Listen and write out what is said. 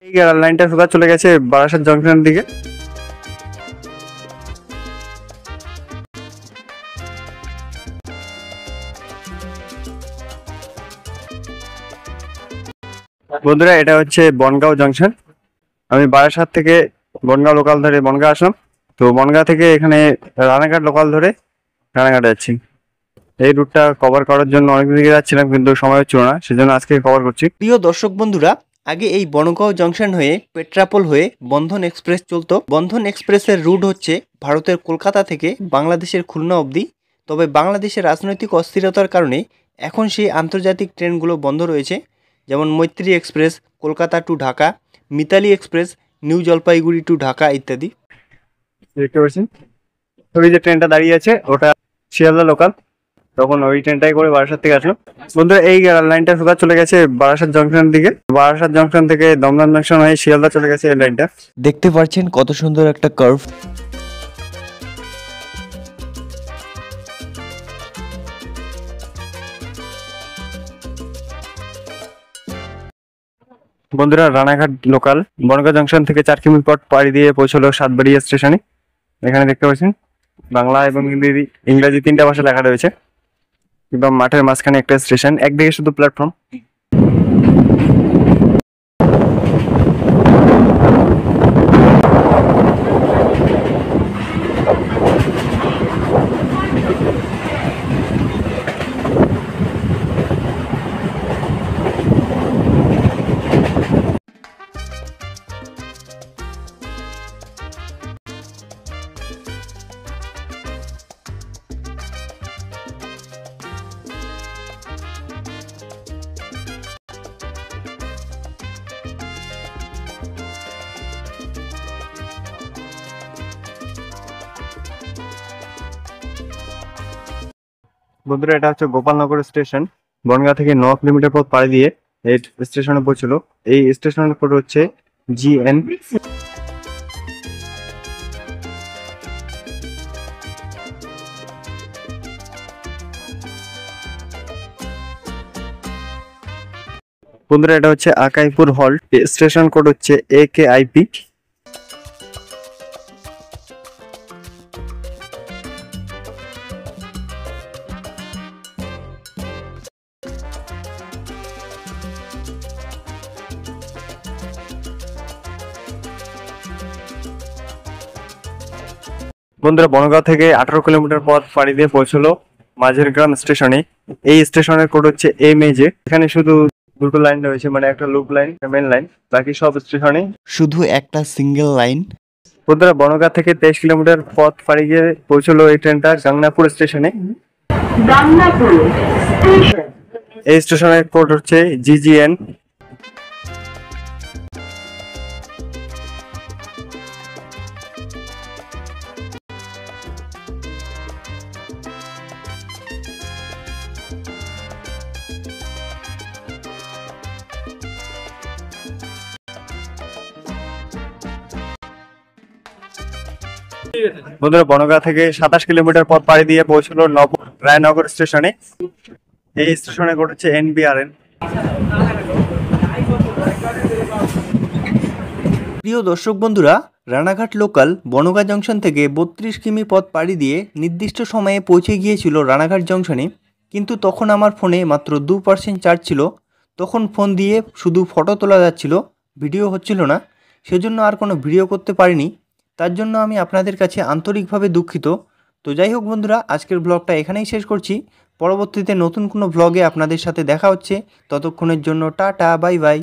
এই লাইনটা সোজা চলে গেছে বারাসাত জংশনের দিকে। বন্ধুরা, এটা হচ্ছে বনগাঁও জংশন। আমি বারাসাত থেকে বনগাঁও লোকাল ধরে বনগাঁ আসলাম। তো বনগাঁ থেকে এখানে রানাঘাট লোকাল ধরে রানাঘাট যাচ্ছি। এই রুটটা কভার করার জন্য অনেকদিন দিকে যাচ্ছিলাম, কিন্তু সময় হচ্ছিল না, সেজন্য আজকে কভার করছি। প্রিয় দর্শক বন্ধুরা, আগে এই বনগাঁও জংশন হয়ে পেট্রাপোল হয়ে বন্ধন এক্সপ্রেস চলতো। বন্ধন এক্সপ্রেসের রুট হচ্ছে ভারতের কলকাতা থেকে বাংলাদেশের খুলনা অবধি। তবে বাংলাদেশের রাজনৈতিক অস্থিরতার কারণে এখন সেই আন্তর্জাতিক ট্রেনগুলো বন্ধ রয়েছে, যেমন Maitree express Kolkata to Dhaka, Mitali express New Jalpaiguri to Dhaka ইত্যাদি। দেখতে পাচ্ছেন ওই যে ট্রেনটা দাঁড়িয়ে আছে, ওটা শিয়ালদা লোকাল। তখন ওই ট্রেনটাই করে বারাসাত থেকে আসলাম। বন্ধুরা, এই লাইনটা সোজা চলে গেছে বারাসাত জংশনের দিকে। বারাসাত জংশন থেকে দমদম জংশন হয়ে শিয়ালদা চলে গেছে এই লাইনটা। দেখতে পাচ্ছেন কত সুন্দর একটা কার্ভ। বন্ধুরা, রানাঘাট লোকাল বনগাঁ জংশন থেকে 4 কিমি পথ পাড়ি দিয়ে পৌঁছলো সাতবাড়িয়া স্টেশনে। এখানে দেখতে পাচ্ছেন বাংলা এবং ইংরেজি 3টা ভাষা লেখা রয়েছে। এবং মাঠের মাঝখানে একটা স্টেশন, একদিকে শুধু প্ল্যাটফর্ম। বন্ধুরা, এটা হচ্ছে গোপালনগর স্টেশন। বনগাঁ থেকে 9 কিলোমিটার পথ পাড়ি দিয়ে এই স্টেশনে পৌঁছল। এই স্টেশনের কোড হচ্ছে GN। বন্ধুরা, এটা হচ্ছে আকাইপুর হল্ট। স্টেশন কোড হচ্ছে AKIP। বন্ধুরা, বনগাঁও থেকে 18 কিলোমিটার পথ পাড়ি দিয়ে পৌঁছলো মাঝের গ্রাম স্টেশনে। এই স্টেশনের কোড হচ্ছে MAJ। এখানে শুধু দুটো লাইন রয়েছে, মানে একটা লুপ লাইন, মেন লাইন। বাকি সব স্টেশনে শুধু একটা সিঙ্গেল লাইন। বন্ধুরা, বনগাঁ থেকে 23 কিলোমিটার পথ পাড়ি দিয়ে পৌঁছলো এই ট্রেনটা গাংনাপুর স্টেশনে। এই স্টেশনের কোড হচ্ছে GGN। বন্ধুরা, বনগাঁ থেকে 27 কিলোমিটার পথ পাড়ি দিয়ে পৌঁছলো রায়নগর স্টেশনে। এই স্টেশনে কোড হচ্ছে NBRN। প্রিয় দর্শক বন্ধুরা, রানাঘাট লোকাল বনগাঁ জংশন থেকে 32 কিমি পথ পাড়ি দিয়ে নির্দিষ্ট সময়ে পৌঁছে গিয়েছিল রানাঘাট জংশনে। কিন্তু তখন আমার ফোনে মাত্র 2% চার্জ ছিল। তখন ফোন দিয়ে শুধু ফটো তোলা যাচ্ছিল, ভিডিও হচ্ছিল না। সেজন্য আর কোনো ভিডিও করতে পারিনি। তার জন্য আমি আপনাদের কাছে আন্তরিকভাবে দুঃখিত। তো যাই হোক বন্ধুরা, আজকের ব্লগটা এখানেই শেষ করছি। পরবর্তীতে নতুন কোনো ব্লগে আপনাদের সাথে দেখা হচ্ছে। ততক্ষণের জন্য টাটা, বাই বাই।